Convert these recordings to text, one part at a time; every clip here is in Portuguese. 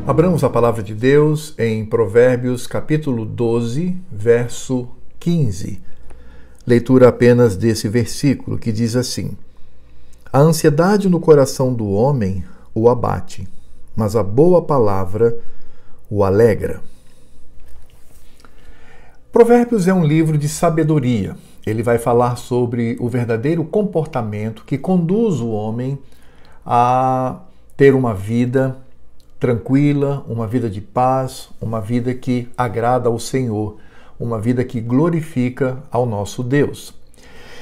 Abramos a palavra de Deus em Provérbios capítulo 12, verso 15. Leitura apenas desse versículo que diz assim: A ansiedade no coração do homem o abate, mas a boa palavra o alegra. Provérbios é um livro de sabedoria. Ele vai falar sobre o verdadeiro comportamento que conduz o homem a ter uma vida tranquila, uma vida de paz, uma vida que agrada ao Senhor, uma vida que glorifica ao nosso Deus.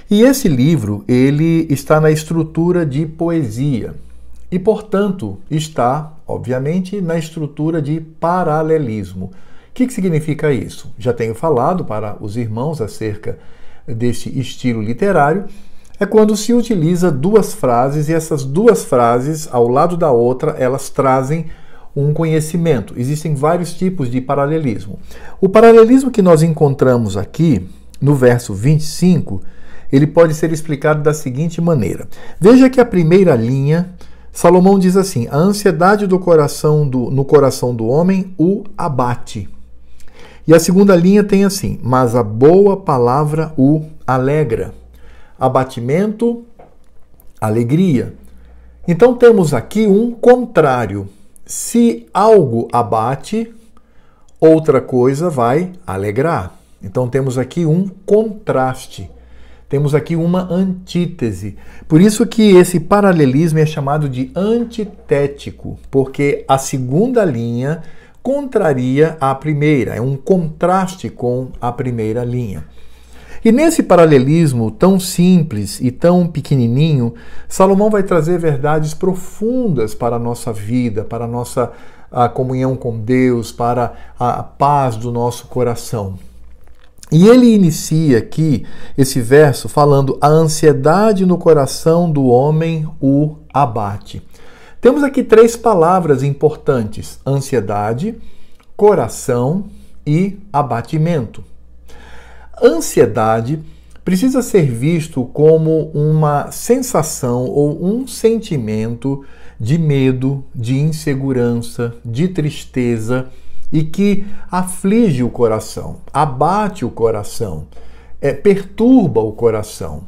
E esse livro, ele está na estrutura de poesia e, portanto, está, obviamente, na estrutura de paralelismo. O que significa isso? Já tenho falado para os irmãos acerca desse estilo literário. É quando se utiliza duas frases e essas duas frases, ao lado da outra, elas trazem um conhecimento. Existem vários tipos de paralelismo. O paralelismo que nós encontramos aqui, no verso 25, ele pode ser explicado da seguinte maneira. Veja que a primeira linha, Salomão diz assim: a ansiedade no coração do homem o abate. E a segunda linha tem assim: mas a boa palavra o alegra. Abatimento, alegria. Então temos aqui um contrário. Se algo abate, outra coisa vai alegrar. Então temos aqui um contraste. Temos aqui uma antítese. Por isso que esse paralelismo é chamado de antitético, porque a segunda linha contraria a primeira, é um contraste com a primeira linha. E nesse paralelismo tão simples e tão pequenininho, Salomão vai trazer verdades profundas para a nossa vida, para a nossa comunhão com Deus, para a paz do nosso coração. E ele inicia aqui esse verso falando: a ansiedade no coração do homem o abate. Temos aqui três palavras importantes: ansiedade, coração e abatimento. Ansiedade precisa ser visto como uma sensação ou um sentimento de medo, de insegurança, de tristeza e que aflige o coração, abate o coração, perturba o coração.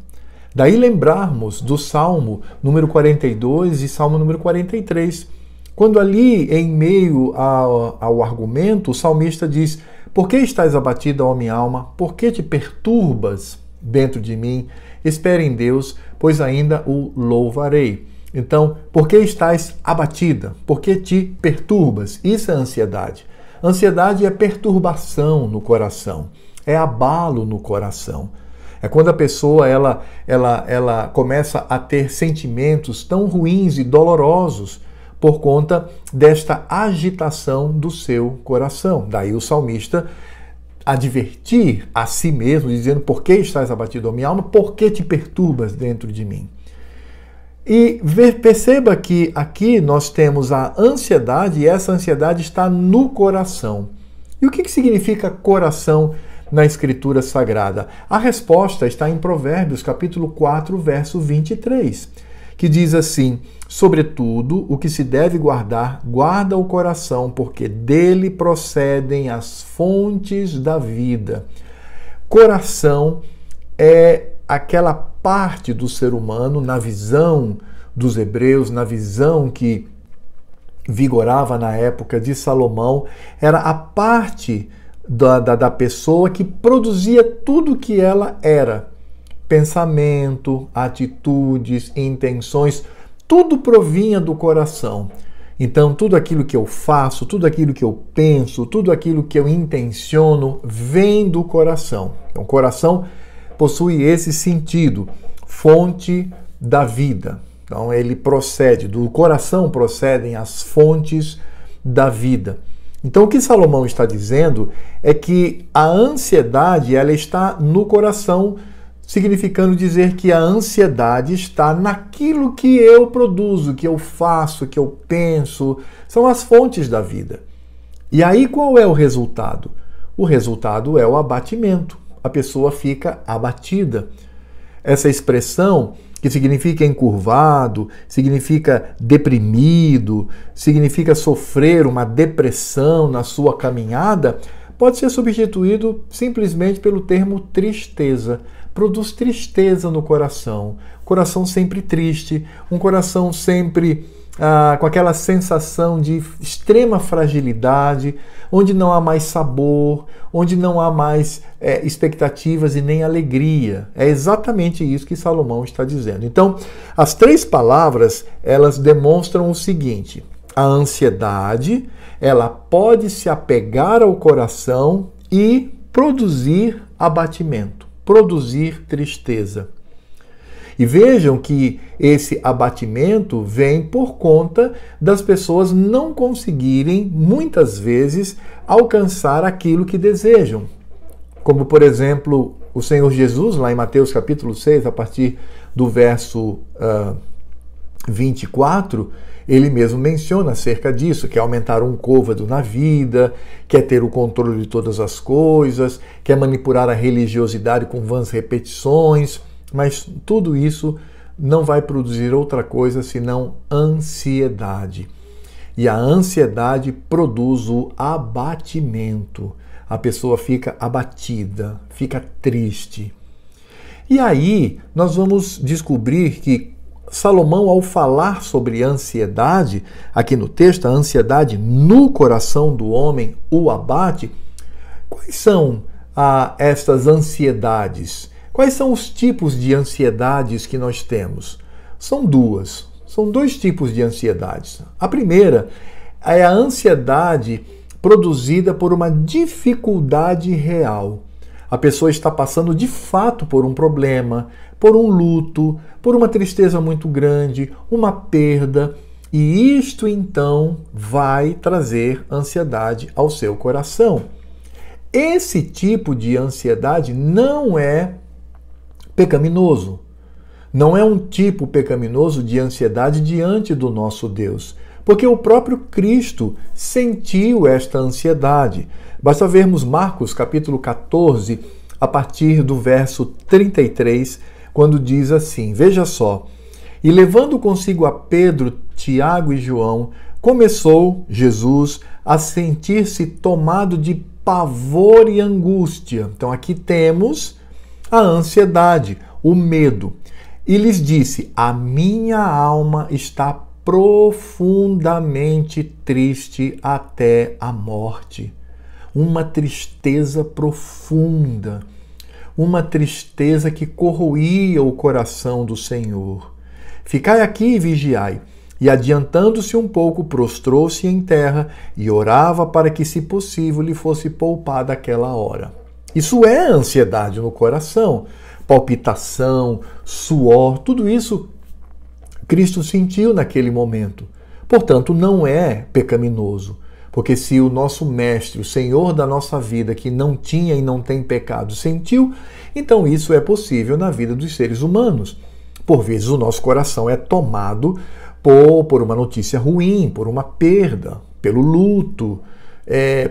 Daí lembrarmos do Salmo número 42 e Salmo número 43, quando ali, em meio ao argumento, o salmista diz: por que estás abatida, ó minha alma? Por que te perturbas dentro de mim? Espera em Deus, pois ainda o louvarei. Então, por que estás abatida? Por que te perturbas? Isso é ansiedade. Ansiedade é perturbação no coração, é abalo no coração. É quando a pessoa ela começa a ter sentimentos tão ruins e dolorosos por conta desta agitação do seu coração. Daí o salmista advertir a si mesmo, dizendo: por que estás abatido, ó minha alma? Por que te perturbas dentro de mim? E perceba que aqui nós temos a ansiedade, e essa ansiedade está no coração. E o que significa coração na Escritura Sagrada? A resposta está em Provérbios, capítulo 4, verso 23, que diz assim: sobretudo, o que se deve guardar, guarda o coração, porque dele procedem as fontes da vida. Coração é aquela parte do ser humano, na visão dos hebreus, na visão que vigorava na época de Salomão, era a parte da pessoa que produzia tudo que ela era. Pensamento, atitudes, intenções, tudo provinha do coração. Então, tudo aquilo que eu faço, tudo aquilo que eu penso, tudo aquilo que eu intenciono, vem do coração. Então, o coração possui esse sentido, fonte da vida. Então, ele procede, do coração procedem as fontes da vida. Então, o que Salomão está dizendo é que a ansiedade, ela está no coração, significando dizer que a ansiedade está naquilo que eu produzo, que eu faço, que eu penso, são as fontes da vida. E aí qual é o resultado? O resultado é o abatimento. A pessoa fica abatida. Essa expressão que significa encurvado, significa deprimido, significa sofrer uma depressão na sua caminhada, pode ser substituído simplesmente pelo termo tristeza. Produz tristeza no coração, coração sempre triste, um coração sempre com aquela sensação de extrema fragilidade, onde não há mais sabor, onde não há mais expectativas e nem alegria. É exatamente isso que Salomão está dizendo. Então, as três palavras, elas demonstram o seguinte: a ansiedade, ela pode se apegar ao coração e produzir abatimento, produzir tristeza. E vejam que esse abatimento vem por conta das pessoas não conseguirem, muitas vezes, alcançar aquilo que desejam. Como, por exemplo, o Senhor Jesus, lá em Mateus capítulo 6, a partir do verso 24, ele mesmo menciona acerca disso, quer aumentar um côvado na vida, quer ter o controle de todas as coisas, quer manipular a religiosidade com vãs repetições, mas tudo isso não vai produzir outra coisa senão ansiedade. E a ansiedade produz o abatimento. A pessoa fica abatida, fica triste. E aí nós vamos descobrir que Salomão, ao falar sobre ansiedade, aqui no texto, a ansiedade no coração do homem o abate. Quais são estas ansiedades? Quais são os tipos de ansiedades que nós temos? São dois tipos de ansiedades. A primeira é a ansiedade produzida por uma dificuldade real. A pessoa está passando de fato por um problema, por um luto, por uma tristeza muito grande, uma perda, e isto então vai trazer ansiedade ao seu coração. Esse tipo de ansiedade não é pecaminoso. Não é um tipo pecaminoso de ansiedade diante do nosso Deus, porque o próprio Cristo sentiu esta ansiedade. Basta vermos Marcos capítulo 14, a partir do verso 33, quando diz assim, veja só, e levando consigo a Pedro, Tiago e João, começou Jesus a sentir-se tomado de pavor e angústia. Então aqui temos a ansiedade, o medo. E lhes disse, a minha alma está profundamente triste até a morte. Uma tristeza profunda, uma tristeza que corroía o coração do Senhor. Ficai aqui e vigiai. E adiantando-se um pouco, prostrou-se em terra e orava para que, se possível, lhe fosse poupada aquela hora. Isso é ansiedade no coração, palpitação, suor, tudo isso Cristo sentiu naquele momento. Portanto, não é pecaminoso, porque se o nosso Mestre, o Senhor da nossa vida, que não tinha e não tem pecado, sentiu, então isso é possível na vida dos seres humanos. Por vezes o nosso coração é tomado por uma notícia ruim, por uma perda, pelo luto,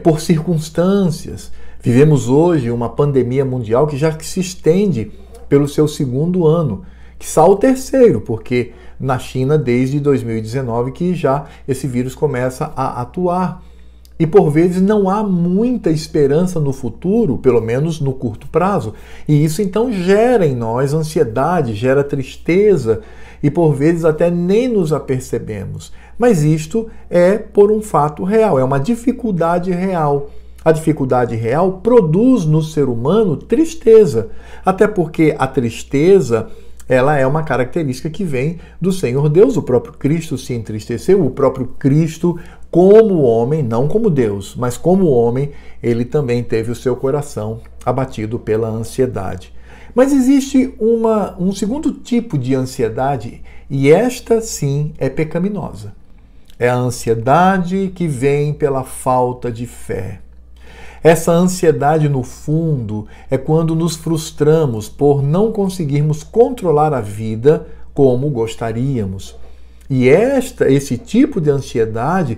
por circunstâncias. Vivemos hoje uma pandemia mundial que já se estende pelo seu segundo ano, quiçá o terceiro, porque na China desde 2019 que já esse vírus começa a atuar. E por vezes não há muita esperança no futuro, pelo menos no curto prazo. E isso então gera em nós ansiedade, gera tristeza e por vezes até nem nos apercebemos. Mas isto é por um fato real, é uma dificuldade real. A dificuldade real produz no ser humano tristeza, até porque a tristeza ela é uma característica que vem do Senhor Deus. O próprio Cristo se entristeceu, o próprio Cristo, como homem, não como Deus, mas como homem, ele também teve o seu coração abatido pela ansiedade. Mas existe um segundo tipo de ansiedade, e esta sim é pecaminosa. É a ansiedade que vem pela falta de fé. Essa ansiedade, no fundo, é quando nos frustramos por não conseguirmos controlar a vida como gostaríamos. E esse tipo de ansiedade,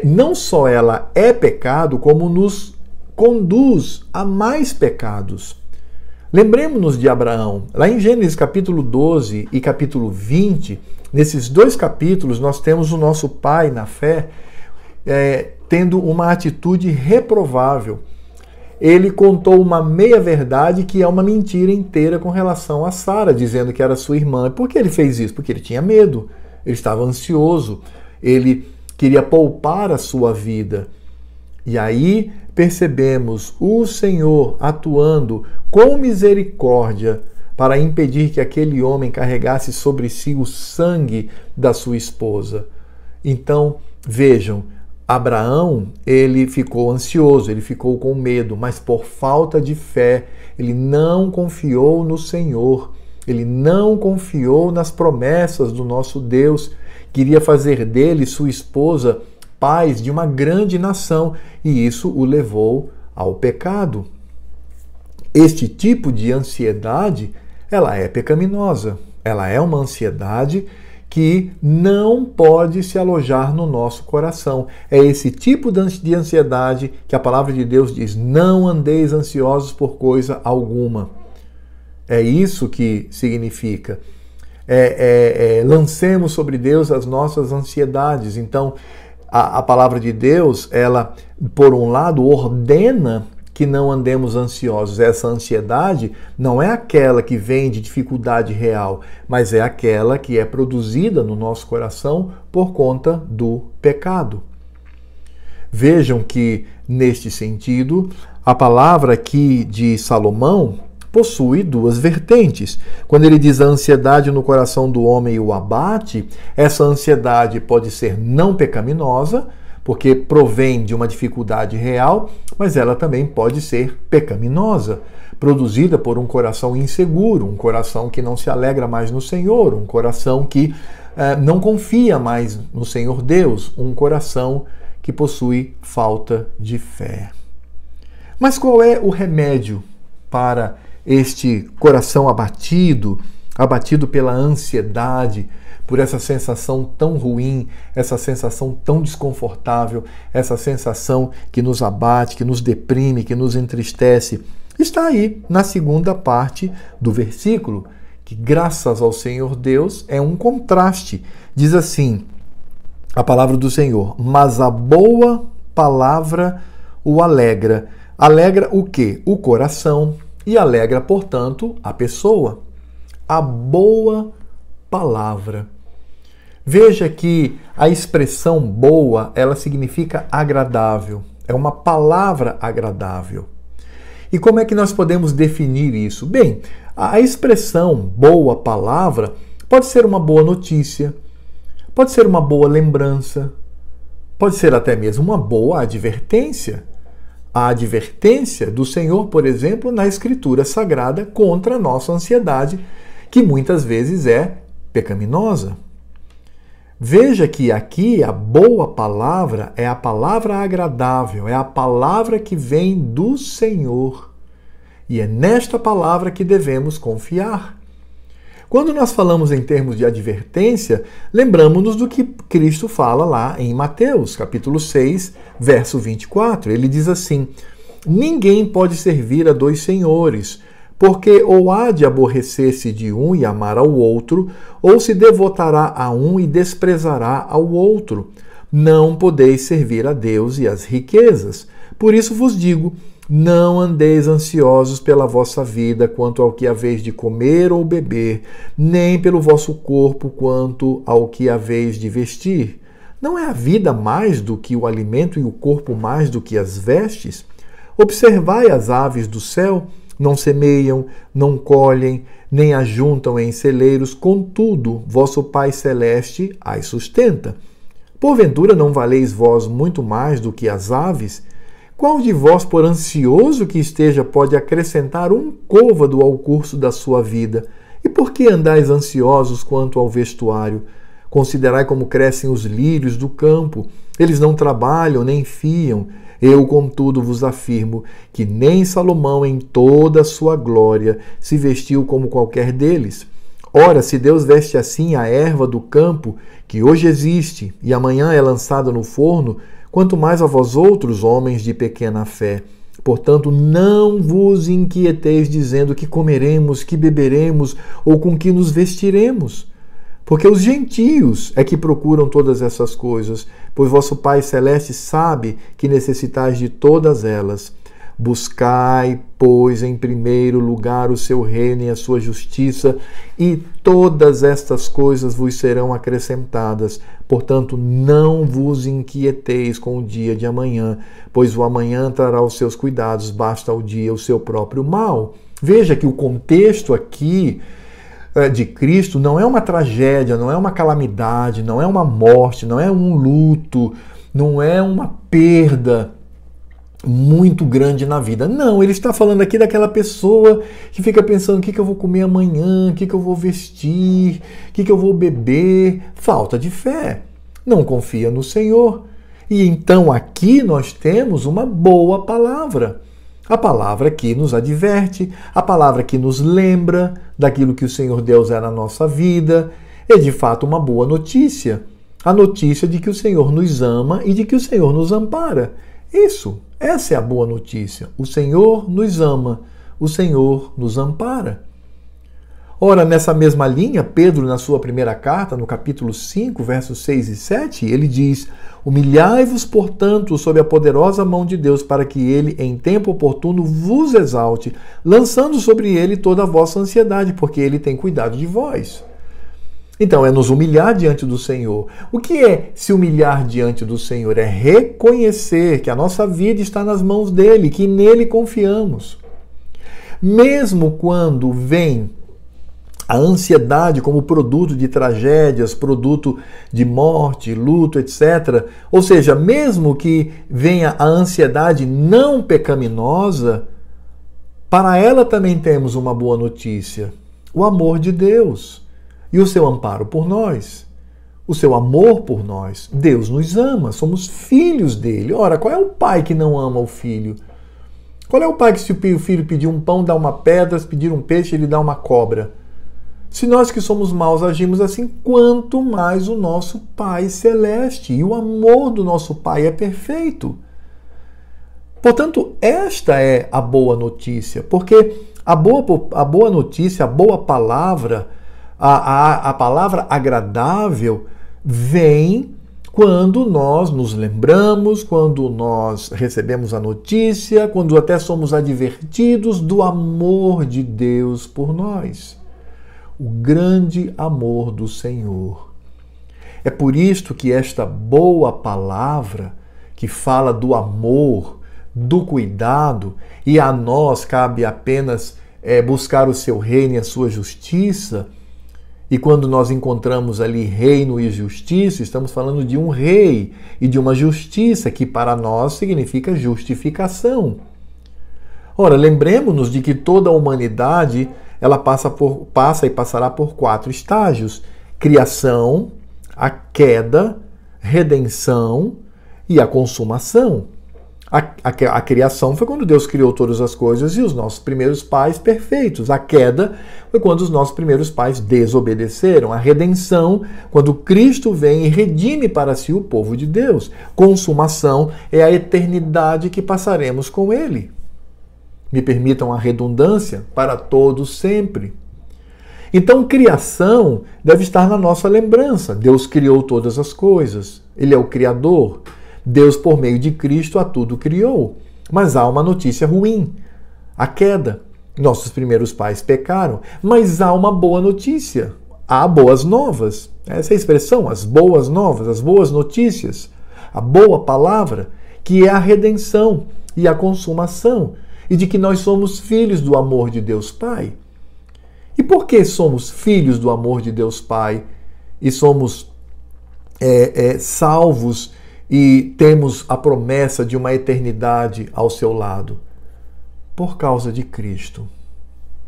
não só ela é pecado, como nos conduz a mais pecados. Lembremos-nos de Abraão. Lá em Gênesis capítulo 12 e capítulo 20, nesses dois capítulos, nós temos o nosso pai na fé tendo uma atitude reprovável. Ele contou uma meia-verdade que é uma mentira inteira com relação a Sara, dizendo que era sua irmã. Por que ele fez isso? Porque ele tinha medo, ele estava ansioso, ele queria poupar a sua vida. E aí percebemos o Senhor atuando com misericórdia para impedir que aquele homem carregasse sobre si o sangue da sua esposa. Então, vejam, Abraão, ele ficou ansioso, ele ficou com medo, mas por falta de fé, ele não confiou no Senhor, ele não confiou nas promessas do nosso Deus, queria fazer dele, sua esposa, pais de uma grande nação, e isso o levou ao pecado. Este tipo de ansiedade, ela é pecaminosa, ela é uma ansiedade que não pode se alojar no nosso coração. É esse tipo de ansiedade que a palavra de Deus diz: não andeis ansiosos por coisa alguma. É isso que significa. Lancemos sobre Deus as nossas ansiedades. Então, a palavra de Deus, ela, por um lado, ordena que não andemos ansiosos. Essa ansiedade não é aquela que vem de dificuldade real, mas é aquela que é produzida no nosso coração por conta do pecado. Vejam que, neste sentido, a palavra aqui de Salomão possui duas vertentes. Quando ele diz a ansiedade no coração do homem o abate, essa ansiedade pode ser não pecaminosa, porque provém de uma dificuldade real, mas ela também pode ser pecaminosa, produzida por um coração inseguro, um coração que não se alegra mais no Senhor, um coração que não confia mais no Senhor Deus, um coração que possui falta de fé. Mas qual é o remédio para este coração abatido pela ansiedade, por essa sensação tão ruim, essa sensação tão desconfortável, essa sensação que nos abate, que nos deprime, que nos entristece? Está aí na segunda parte do versículo, que graças ao Senhor Deus é um contraste. Diz assim a palavra do Senhor: mas a boa palavra o alegra. Alegra o quê? O coração. E alegra, portanto, a pessoa. A boa palavra. Veja que a expressão boa, ela significa agradável. É uma palavra agradável. E como é que nós podemos definir isso? Bem, a expressão boa palavra pode ser uma boa notícia, pode ser uma boa lembrança, pode ser até mesmo uma boa advertência. A advertência do Senhor, por exemplo, na Escritura Sagrada contra a nossa ansiedade, que muitas vezes é pecaminosa. Veja que aqui a boa palavra é a palavra agradável, é a palavra que vem do Senhor. E é nesta palavra que devemos confiar. Quando nós falamos em termos de advertência, lembramos-nos do que Cristo fala lá em Mateus, capítulo 6, verso 24. Ele diz assim: ninguém pode servir a dois senhores, porque ou há de aborrecer-se de um e amar ao outro, ou se devotará a um e desprezará ao outro. Não podeis servir a Deus e às riquezas. Por isso vos digo: não andeis ansiosos pela vossa vida quanto ao que haveis de comer ou beber, nem pelo vosso corpo quanto ao que haveis de vestir. Não é a vida mais do que o alimento e o corpo mais do que as vestes? Observai as aves do céu, não semeiam, não colhem, nem ajuntam em celeiros, contudo, vosso Pai Celeste as sustenta. Porventura não valeis vós muito mais do que as aves? Qual de vós, por ansioso que esteja, pode acrescentar um côvado ao curso da sua vida? E por que andais ansiosos quanto ao vestuário? Considerai como crescem os lírios do campo. Eles não trabalham, nem fiam. Eu, contudo, vos afirmo que nem Salomão, em toda a sua glória, se vestiu como qualquer deles. Ora, se Deus veste assim a erva do campo, que hoje existe e amanhã é lançada no forno, quanto mais a vós outros, homens de pequena fé. Portanto, não vos inquieteis dizendo que comeremos, que beberemos ou com que nos vestiremos. Porque os gentios é que procuram todas essas coisas, pois vosso Pai Celeste sabe que necessitais de todas elas. Buscai, pois, em primeiro lugar o seu reino e a sua justiça, e todas estas coisas vos serão acrescentadas. Portanto, não vos inquieteis com o dia de amanhã, pois o amanhã trará os seus cuidados, basta ao dia o seu próprio mal. Veja que o contexto aqui de Cristo não é uma tragédia, não é uma calamidade, não é uma morte, não é um luto, não é uma perda muito grande na vida. Não, ele está falando aqui daquela pessoa que fica pensando o que eu vou comer amanhã, o que eu vou vestir, o que eu vou beber. Falta de fé. Não confia no Senhor. E então aqui nós temos uma boa palavra. A palavra que nos adverte, a palavra que nos lembra daquilo que o Senhor Deus é na nossa vida. É de fato uma boa notícia. A notícia de que o Senhor nos ama e de que o Senhor nos ampara. Essa é a boa notícia. O Senhor nos ama, o Senhor nos ampara. Ora, nessa mesma linha, Pedro, na sua primeira carta, no capítulo 5, versos 6 e 7, ele diz: humilhai-vos, portanto, sob a poderosa mão de Deus, para que ele, em tempo oportuno, vos exalte, lançando sobre ele toda a vossa ansiedade, porque ele tem cuidado de vós. Então, é nos humilhar diante do Senhor. O que é se humilhar diante do Senhor? É reconhecer que a nossa vida está nas mãos dele, que nele confiamos. Mesmo quando vem a ansiedade como produto de tragédias, produto de morte, luto, etc. Ou seja, mesmo que venha a ansiedade não pecaminosa, para ela também temos uma boa notícia: o amor de Deus e o seu amparo por nós, o seu amor por nós. Deus nos ama, somos filhos dele. Ora, qual é o pai que não ama o filho? Qual é o pai que, se o filho pedir um pão, dá uma pedra, se pedir um peixe, ele dá uma cobra? Se nós que somos maus agimos assim, quanto mais o nosso Pai Celeste. E o amor do nosso Pai é perfeito. Portanto, esta é a boa notícia, porque a boa notícia, a boa palavra, a palavra agradável vem quando nós nos lembramos, quando nós recebemos a notícia, quando até somos advertidos do amor de Deus por nós. O grande amor do Senhor. É por isto que esta boa palavra, que fala do amor, do cuidado, e a nós cabe apenas buscar o seu reino e a sua justiça, e quando nós encontramos ali reino e justiça, estamos falando de um rei e de uma justiça que para nós significa justificação. Ora, lembremos-nos de que toda a humanidade ela passa e passará por 4 estágios: criação, a queda, redenção e a consumação. A criação foi quando Deus criou todas as coisas e os nossos primeiros pais perfeitos. A queda foi quando os nossos primeiros pais desobedeceram. A redenção, quando Cristo vem e redime para si o povo de Deus. Consumação é a eternidade que passaremos com Ele. Me permitam a redundância, para todos sempre. Então, criação deve estar na nossa lembrança. Deus criou todas as coisas. Ele é o Criador. Deus, por meio de Cristo, a tudo criou. Mas há uma notícia ruim: a queda. Nossos primeiros pais pecaram. Mas há uma boa notícia. Há boas novas. Essa é a expressão, as boas novas, as boas notícias. A boa palavra, que é a redenção e a consumação. E de que nós somos filhos do amor de Deus Pai. E por que somos filhos do amor de Deus Pai e somos salvos e temos a promessa de uma eternidade ao seu lado? Por causa de Cristo.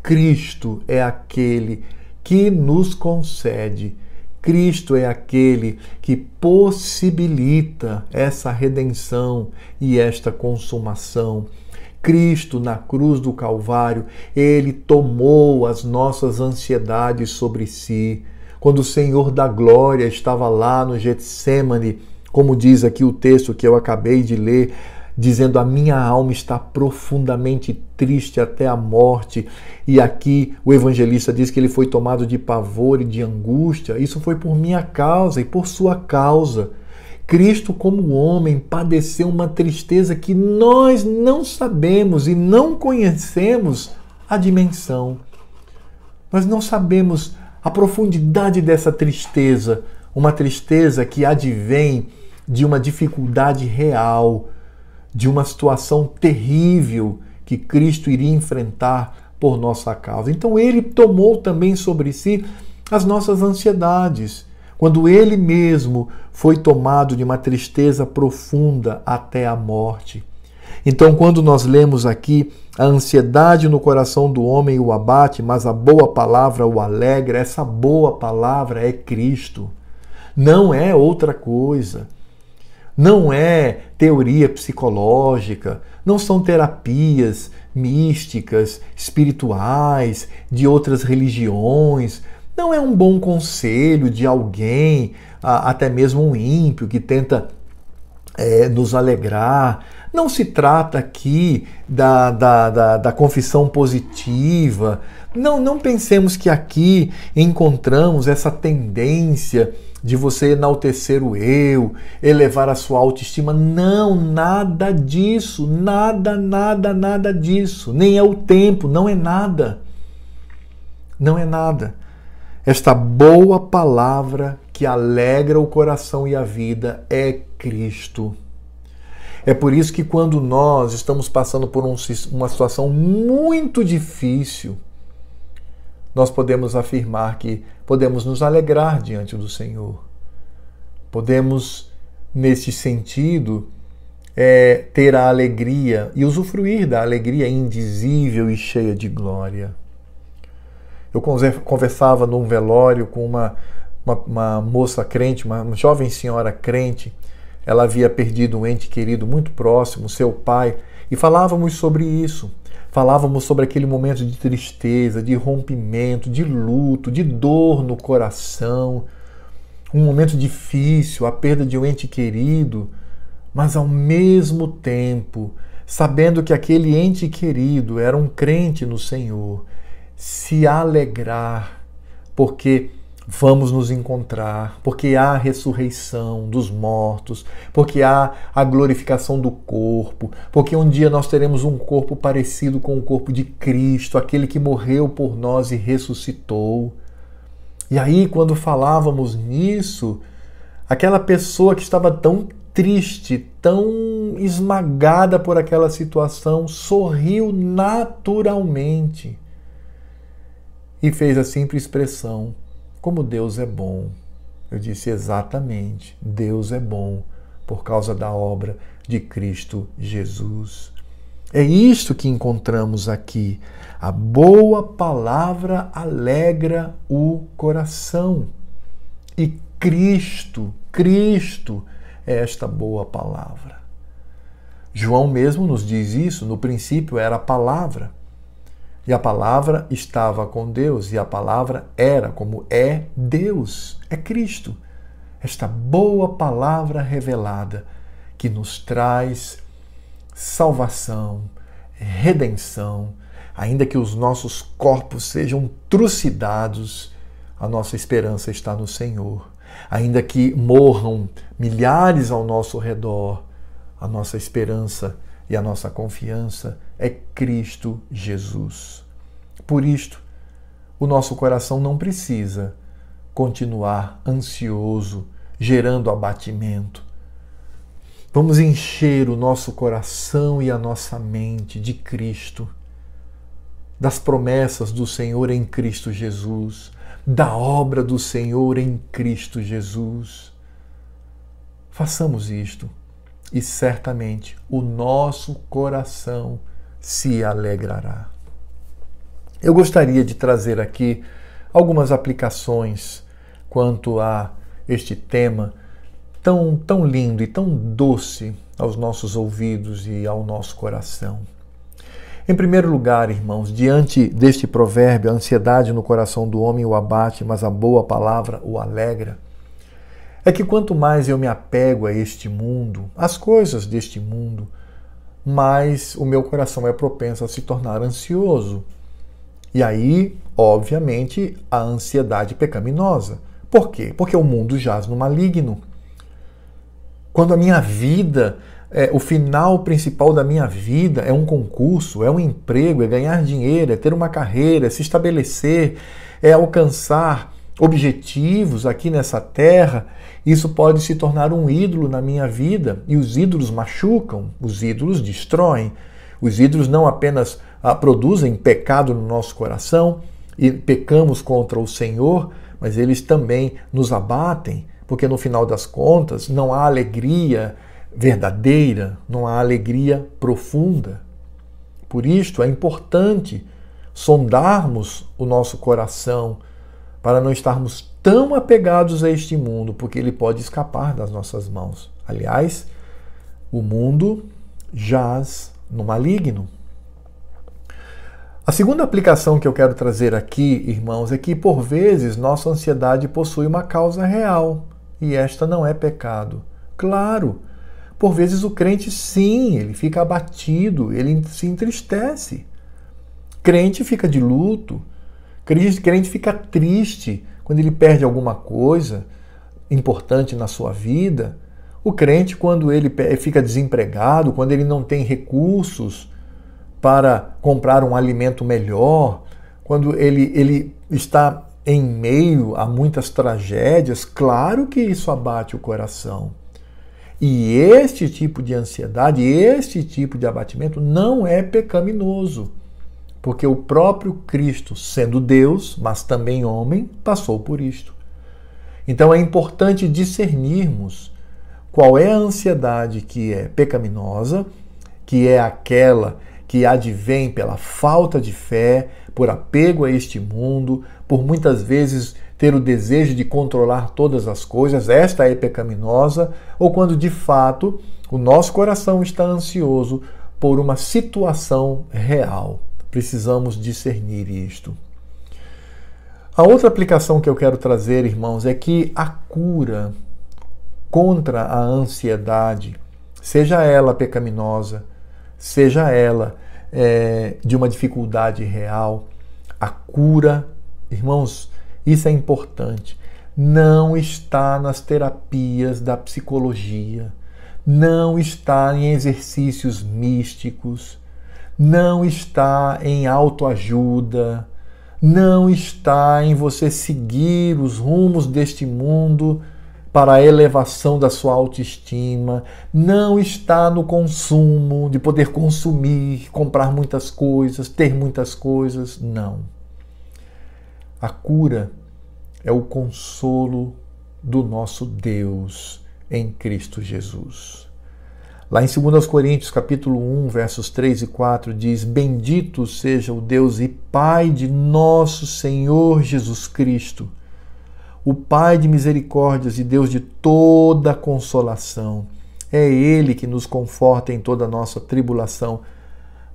Cristo é aquele que nos concede, Cristo é aquele que possibilita essa redenção e esta consumação. Cristo, na cruz do Calvário, Ele tomou as nossas ansiedades sobre si. Quando o Senhor da Glória estava lá no Getsêmani, como diz aqui o texto que eu acabei de ler, dizendo: a minha alma está profundamente triste até a morte. E aqui o evangelista diz que ele foi tomado de pavor e de angústia. Isso foi por minha causa e por sua causa. Cristo, como homem, padeceu uma tristeza que nós não sabemos e não conhecemos a dimensão. Nós não sabemos a profundidade dessa tristeza, uma tristeza que advém de uma dificuldade real, de uma situação terrível que Cristo iria enfrentar por nossa causa. Então ele tomou também sobre si as nossas ansiedades, quando ele mesmo foi tomado de uma tristeza profunda até a morte. Então, quando nós lemos aqui: a ansiedade no coração do homem o abate, mas a boa palavra o alegra, essa boa palavra é Cristo. Não é outra coisa. Não é teoria psicológica, não são terapias místicas, espirituais, de outras religiões. Não é um bom conselho de alguém, até mesmo um ímpio que tenta nos alegrar. Não se trata aqui da confissão positiva. Não pensemos que aqui encontramos essa tendência de você enaltecer o eu, elevar a sua autoestima. Não, nada disso, nada disso. Nem é o tempo, não é nada. Não é nada. Esta boa palavra que alegra o coração e a vida é Cristo. É por isso que quando nós estamos passando por uma situação muito difícil, nós podemos afirmar que podemos nos alegrar diante do Senhor. Podemos, nesse sentido, ter a alegria e usufruir da alegria indizível e cheia de glória. Eu conversava num velório com uma moça crente, uma jovem senhora crente. Ela havia perdido um ente querido muito próximo, seu pai, e falávamos sobre isso. Falávamos sobre aquele momento de tristeza, de rompimento, de luto, de dor no coração. Um momento difícil, a perda de um ente querido, mas ao mesmo tempo, sabendo que aquele ente querido era um crente no Senhor, se alegrar, porque vamos nos encontrar, porque há a ressurreição dos mortos, porque há a glorificação do corpo, porque um dia nós teremos um corpo parecido com o corpo de Cristo, aquele que morreu por nós e ressuscitou. E aí, quando falávamos nisso, aquela pessoa que estava tão triste, tão esmagada por aquela situação, sorriu naturalmente e fez a simples expressão: como Deus é bom. Eu disse: exatamente, Deus é bom por causa da obra de Cristo Jesus. É isto que encontramos aqui. A boa palavra alegra o coração. E Cristo é esta boa palavra. João mesmo nos diz isso: no princípio era a palavra. E a palavra estava com Deus, e a palavra era como é Deus, é Cristo. Esta boa palavra revelada que nos traz salvação, redenção, ainda que os nossos corpos sejam trucidados, a nossa esperança está no Senhor. Ainda que morram milhares ao nosso redor, a nossa esperança e a nossa confiança é Cristo Jesus. Por isto, o nosso coração não precisa continuar ansioso, gerando abatimento. Vamos encher o nosso coração e a nossa mente de Cristo, das promessas do Senhor em Cristo Jesus, da obra do Senhor em Cristo Jesus. Façamos isto e certamente o nosso coração se alegrará. Eu gostaria de trazer aqui algumas aplicações quanto a este tema tão lindo e tão doce aos nossos ouvidos e ao nosso coração. Em primeiro lugar, irmãos, diante deste provérbio, a ansiedade no coração do homem o abate, mas a boa palavra o alegra, é que quanto mais eu me apego a este mundo, às coisas deste mundo, mais o meu coração é propenso a se tornar ansioso. E aí, obviamente, a ansiedade pecaminosa. Por quê? Porque o mundo jaz no maligno. Quando a minha vida, o final principal da minha vida é um concurso, é um emprego, é ganhar dinheiro, é ter uma carreira, é se estabelecer, é alcançar objetivos aqui nessa terra, isso pode se tornar um ídolo na minha vida. E os ídolos machucam, os ídolos destroem. Os ídolos não apenas produzem pecado no nosso coração e pecamos contra o Senhor, mas eles também nos abatem, porque no final das contas não há alegria verdadeira, não há alegria profunda. Por isto é importante sondarmos o nosso coração para não estarmos tão apegados a este mundo, porque ele pode escapar das nossas mãos. Aliás, o mundo jaz no maligno. A segunda aplicação que eu quero trazer aqui, irmãos, é que por vezes nossa ansiedade possui uma causa real e esta não é pecado. Claro, por vezes o crente sim, ele fica abatido, ele se entristece. Crente fica de luto, crente fica triste quando ele perde alguma coisa importante na sua vida. O crente, quando ele fica desempregado, quando ele não tem recursos para comprar um alimento melhor, quando ele está em meio a muitas tragédias, claro que isso abate o coração. E este tipo de ansiedade, este tipo de abatimento não é pecaminoso, porque o próprio Cristo, sendo Deus, mas também homem, passou por isto. Então é importante discernirmos qual é a ansiedade que é pecaminosa, que é aquela que advém pela falta de fé, por apego a este mundo, por muitas vezes ter o desejo de controlar todas as coisas, esta é pecaminosa, ou quando de fato o nosso coração está ansioso por uma situação real. Precisamos discernir isto. A outra aplicação que eu quero trazer, irmãos, é que a cura contra a ansiedade, seja ela pecaminosa, seja ela de uma dificuldade real, a cura, irmãos, isso é importante, não está nas terapias da psicologia, não está em exercícios místicos, não está em autoajuda, não está em você seguir os rumos deste mundo para a elevação da sua autoestima, não está no consumo, de poder consumir, comprar muitas coisas, ter muitas coisas, não. A cura é o consolo do nosso Deus em Cristo Jesus. Lá em 2 Coríntios, capítulo 1, versos 3 e 4, diz: Bendito seja o Deus e Pai de nosso Senhor Jesus Cristo, o Pai de misericórdias e Deus de toda consolação. É Ele que nos conforta em toda a nossa tribulação,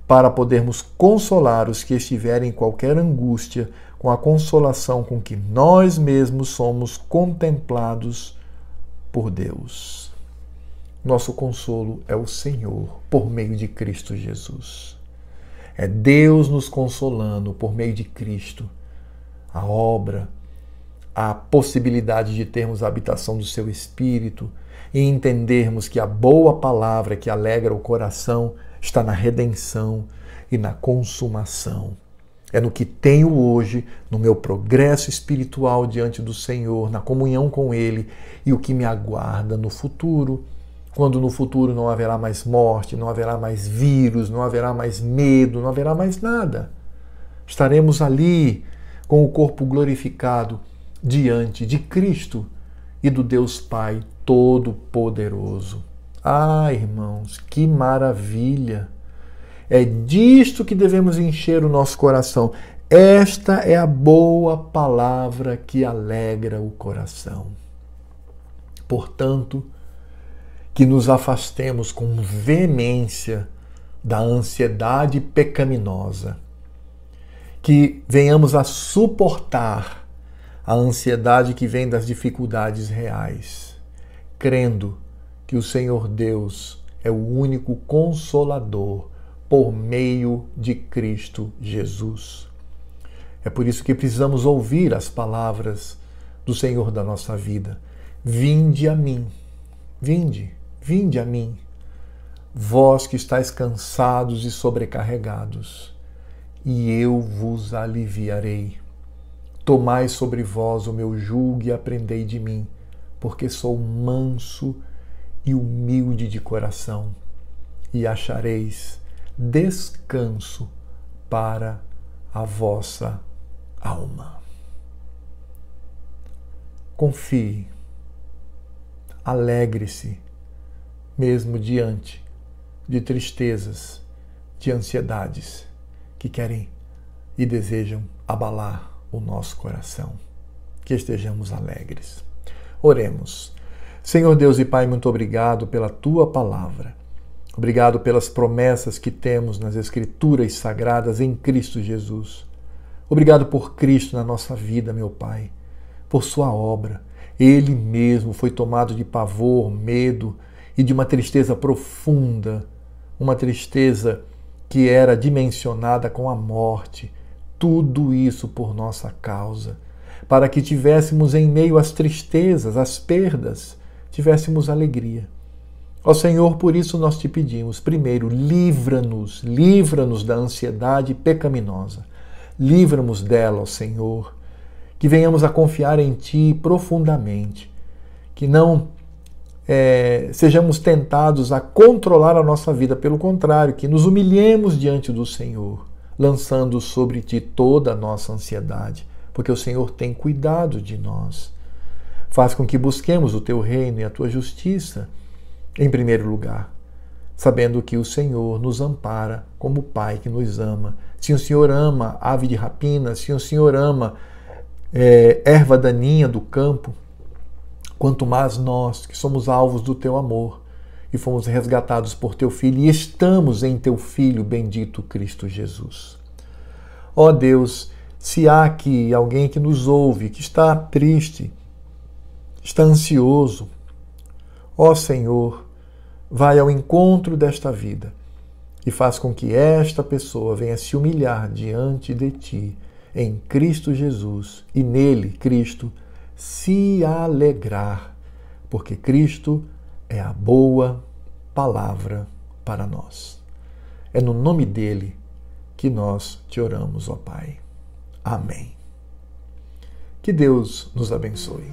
para podermos consolar os que estiverem em qualquer angústia, com a consolação com que nós mesmos somos contemplados por Deus. Nosso consolo é o Senhor, por meio de Cristo Jesus. É Deus nos consolando por meio de Cristo. A obra, a possibilidade de termos a habitação do seu Espírito e entendermos que a boa palavra que alegra o coração está na redenção e na consumação. É no que tenho hoje, no meu progresso espiritual diante do Senhor, na comunhão com Ele, e o que me aguarda no futuro, quando no futuro não haverá mais morte, não haverá mais vírus, não haverá mais medo, não haverá mais nada. Estaremos ali com o corpo glorificado diante de Cristo e do Deus Pai Todo-Poderoso. Ah, irmãos, que maravilha! É disto que devemos encher o nosso coração. Esta é a boa palavra que alegra o coração. Portanto, que nos afastemos com veemência da ansiedade pecaminosa, que venhamos a suportar a ansiedade que vem das dificuldades reais, crendo que o Senhor Deus é o único Consolador por meio de Cristo Jesus. É por isso que precisamos ouvir as palavras do Senhor da nossa vida. Vinde a mim, vinde a mim, vós que estáis cansados e sobrecarregados, e eu vos aliviarei. Tomai sobre vós o meu jugo e aprendei de mim, porque sou manso e humilde de coração, e achareis descanso para a vossa alma. Confie, alegre-se, mesmo diante de tristezas, de ansiedades que querem e desejam abalar o nosso coração. Que estejamos alegres. Oremos. Senhor Deus e Pai, muito obrigado pela Tua palavra. Obrigado pelas promessas que temos nas Escrituras Sagradas em Cristo Jesus. Obrigado por Cristo na nossa vida, meu Pai, por Sua obra. Ele mesmo foi tomado de pavor, medo e de uma tristeza profunda, uma tristeza que era dimensionada com a morte. Tudo isso por nossa causa, para que tivéssemos em meio às tristezas, às perdas, tivéssemos alegria. Ó Senhor, por isso nós te pedimos, primeiro, livra-nos da ansiedade pecaminosa. Livra-nos dela, ó Senhor, que venhamos a confiar em Ti profundamente, que não sejamos tentados a controlar a nossa vida, pelo contrário, que nos humilhemos diante do Senhor, lançando sobre Ti toda a nossa ansiedade, porque o Senhor tem cuidado de nós. Faz com que busquemos o Teu reino e a Tua justiça em primeiro lugar, sabendo que o Senhor nos ampara como Pai que nos ama. Se o Senhor ama ave de rapina, se o Senhor ama erva daninha do campo, quanto mais nós, que somos alvos do Teu amor e fomos resgatados por Teu Filho e estamos em Teu Filho bendito Cristo Jesus. Ó Deus, se há aqui alguém que nos ouve, que está triste, está ansioso, ó Senhor, vai ao encontro desta vida e faz com que esta pessoa venha se humilhar diante de Ti, em Cristo Jesus, e nele, Cristo, se alegrar, porque Cristo é a boa palavra para nós. É no nome dele que nós te oramos, ó Pai. Amém. Que Deus nos abençoe.